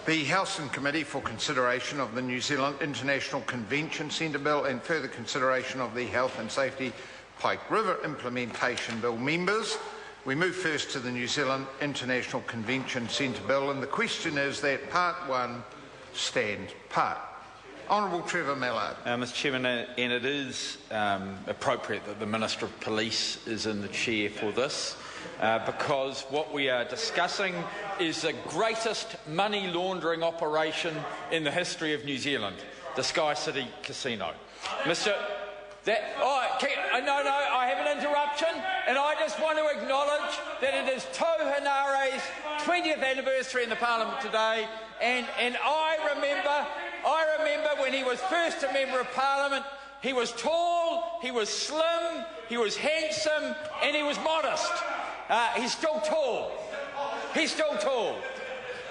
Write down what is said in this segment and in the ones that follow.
The House and Committee for consideration of the New Zealand International Convention Centre Bill and further consideration of the Health and Safety Pike River Implementation Bill. Members, we move first to the New Zealand International Convention Centre Bill, and the question is that Part 1 stand part. Honourable Trevor Mallard. Mr Chairman, and it is appropriate that the Minister of Police is in the chair for this, because what we are discussing is the greatest money laundering operation in the history of New Zealand, the Sky City Casino. I have an interruption, and I just want to acknowledge that it is Tō Hanare's 20th anniversary in the Parliament today, and I remember when he was first a Member of Parliament. He was tall, he was slim, he was handsome, and he was modest. He's still tall. He's still tall.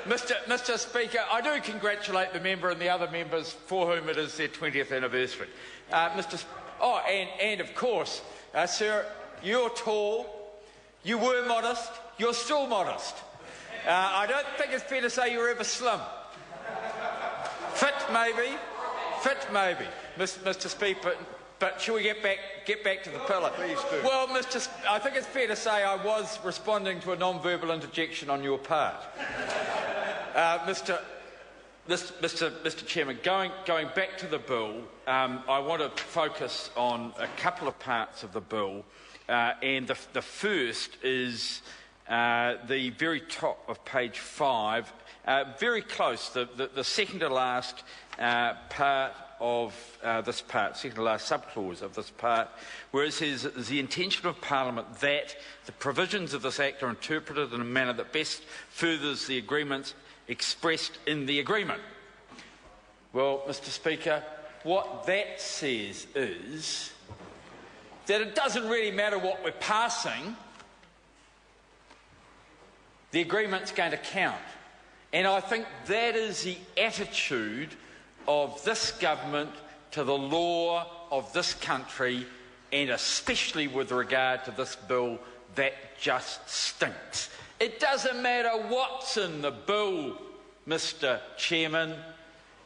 Mr Speaker, I do congratulate the member and the other members for whom it is their 20th anniversary. And of course, sir, you're tall, you were modest, you're still modest. I don't think it's fair to say you were ever slim. Fit maybe, Mr Speaker, but shall we get back to the pillar? Please do. Well, I think it's fair to say I was responding to a non-verbal interjection on your part. Mr Chairman, going back to the bill, I want to focus on a couple of parts of the bill, and the first is the very top of page 5, very close, the second to last part of this part, second to last subclause of this part, where it says it is the intention of Parliament that the provisions of this Act are interpreted in a manner that best furthers the agreements expressed in the agreement. Well, Mr Speaker, what that says is that it doesn't really matter what we're passing, the agreement's going to count. And I think that is the attitude of this government to the law of this country, and especially with regard to this bill, that just stinks. It doesn't matter what's in the bill, Mr Chairman,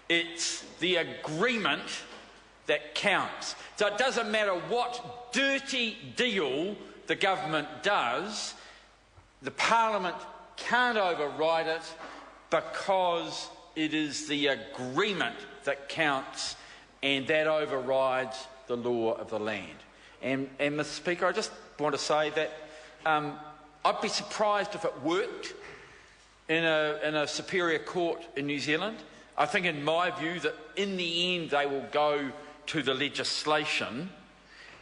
it's the agreement that counts. So it doesn't matter what dirty deal the government does, the Parliament can't override it because it is the agreement that counts, and that overrides the law of the land. And Mr Speaker, I just want to say that I'd be surprised if it worked in a superior court in New Zealand. I think, in my view, that in the end they will go to the legislation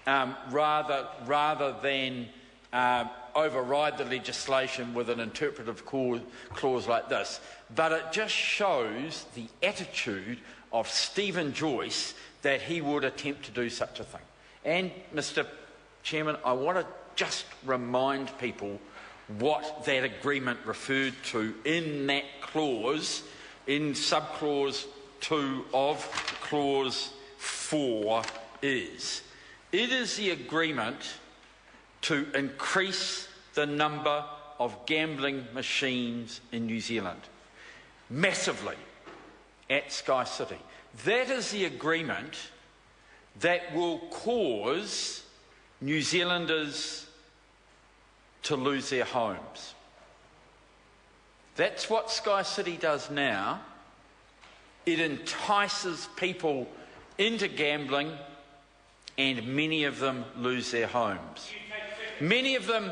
rather than override the legislation with an interpretive clause like this. But it just shows the attitude of Stephen Joyce that he would attempt to do such a thing. And, Mr Chairman, I want to just remind people what that agreement referred to in that clause, in subclause 2 of clause 4 is. It is the agreement to increase the number of gambling machines in New Zealand massively at Sky City. That is the agreement that will cause New Zealanders to lose their homes. That's what Sky City does now. It entices people into gambling, and many of them lose their homes. Many of them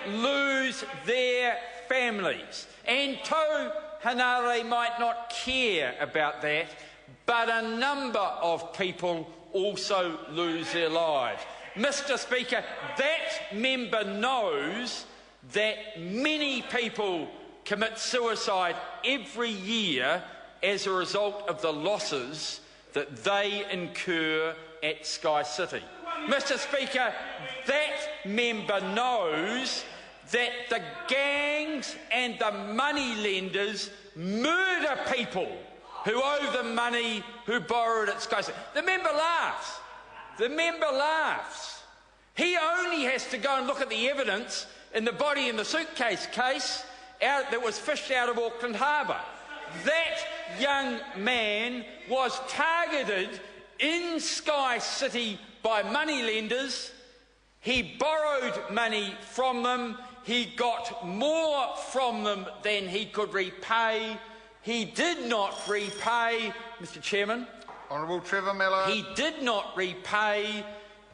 lose their families. And Tō Hanare might not care about that, but a number of people also lose their lives. Mr Speaker, that member knows that many people commit suicide every year as a result of the losses that they incur at Sky City. Mr Speaker, that member knows that the gangs and the money lenders murder people who owe them money, who borrowed at Sky City. The member laughs. The member laughs. He only has to go and look at the evidence in the body in the suitcase case, that was fished out of Auckland Harbour. That young man was targeted in Sky City by moneylenders. He borrowed money from them. He got more from them than he could repay. He did not repay, Mr. Chairman. Honourable Trevor Miller. He did not repay,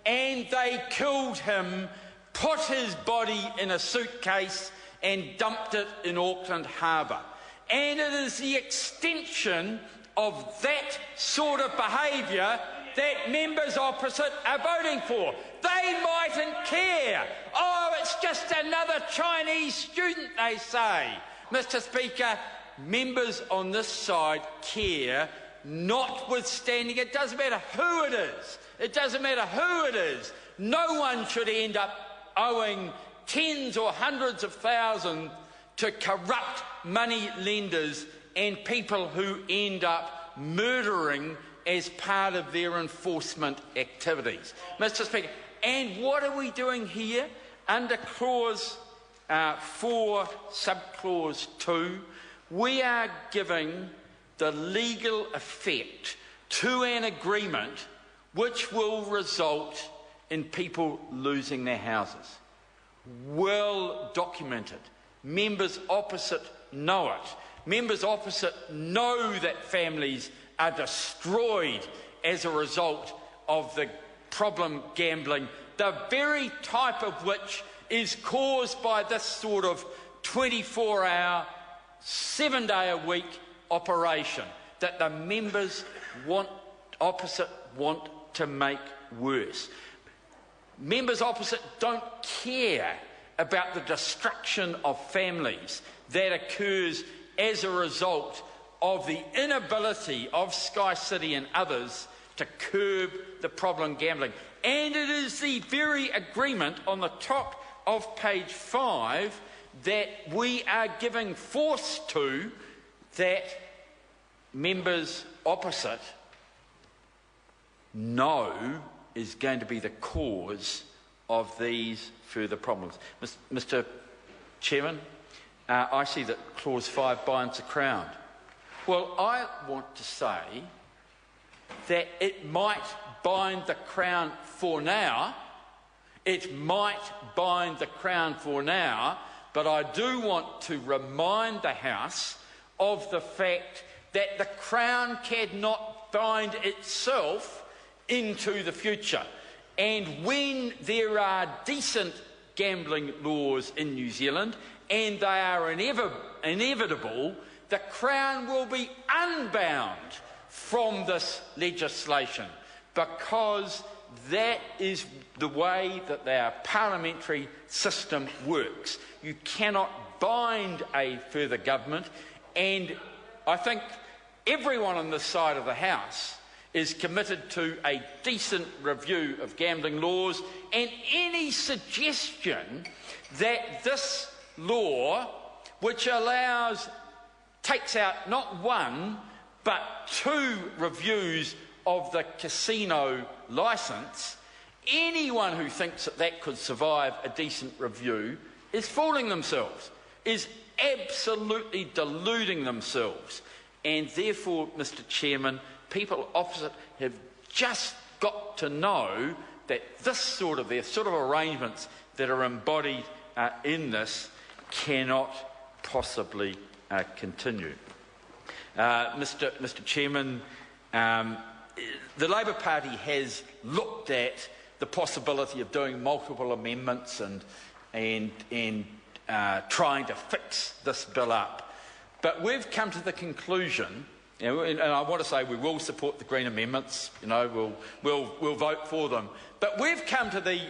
and they killed him, put his body in a suitcase and dumped it in Auckland Harbour. And it is the extension of that sort of behaviour that members opposite are voting for. They mightn't care. Oh, it's just another Chinese student, they say. Mr. Speaker, members on this side care, notwithstanding it doesn't matter who it is. It doesn't matter who it is. No one should end up owing tens or hundreds of thousands to corrupt money lenders and people who end up murdering as part of their enforcement activities. Mr. Speaker, and what are we doing here? Under Clause 4, Subclause 2, we are giving the legal effect to an agreement which will result in people losing their houses. Well documented. Members opposite know it. Members opposite know that families are destroyed as a result of the problem gambling, the very type of which is caused by this sort of 24-hour, 7-day-a-week operation that the members opposite want to make worse. Members opposite don't care about the destruction of families that occurs as a result of the inability of Sky City and others to curb the problem gambling. And it is the very agreement on the top of page 5 that we are giving force to that members opposite know is going to be the cause of these further problems. Mr. Chairman, I see that Clause 5 binds the Crown. Well, I want to say that it might bind the Crown for now. It might bind the Crown for now, but I do want to remind the House of the fact that the Crown cannot bind itself into the future. And when there are decent gambling laws in New Zealand, and they are inevitable, the Crown will be unbound from this legislation, because that is the way that our parliamentary system works. You cannot bind a further government, and I think everyone on this side of the House is committed to a decent review of gambling laws, and any suggestion that this law, which takes out not one but 2 reviews of the casino licence, anyone who thinks that that could survive a decent review is fooling themselves, is absolutely deluding themselves. And therefore, Mr. Chairman, people opposite have just got to know that the sort of arrangements that are embodied in this cannot possibly continue. Mr. Chairman, the Labour Party has looked at the possibility of doing multiple amendments and trying to fix this bill up. But we've come to the conclusion, and I want to say we will support the Green amendments, we'll vote for them, but we've come to the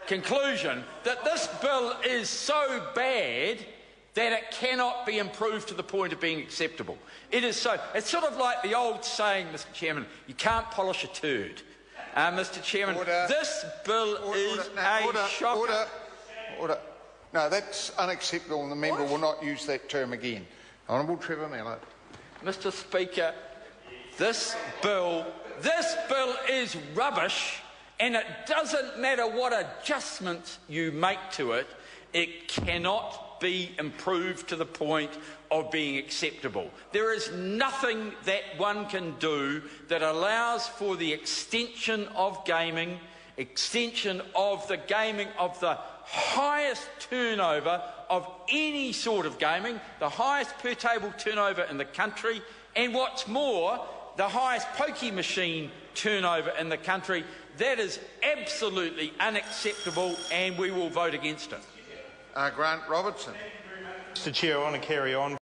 conclusion that this bill is so bad that it cannot be improved to the point of being acceptable. It is so. It's sort of like the old saying, Mr. Chairman, you can't polish a turd. Mr. Chairman, this bill is a shocker. Order. No, that's unacceptable, and the member will not use that term again. Honourable Trevor Miller. Mr. Speaker, this bill is rubbish, and it doesn't matter what adjustments you make to it, it cannot be improved to the point of being acceptable. There is nothing that one can do that allows for the extension of gaming, extension of the gaming of the highest turnover of any sort of gaming, the highest per table turnover in the country, and what's more, the highest pokie machine turnover in the country. That is absolutely unacceptable, and we will vote against it. Grant Robertson. Mr Chair, I want to carry on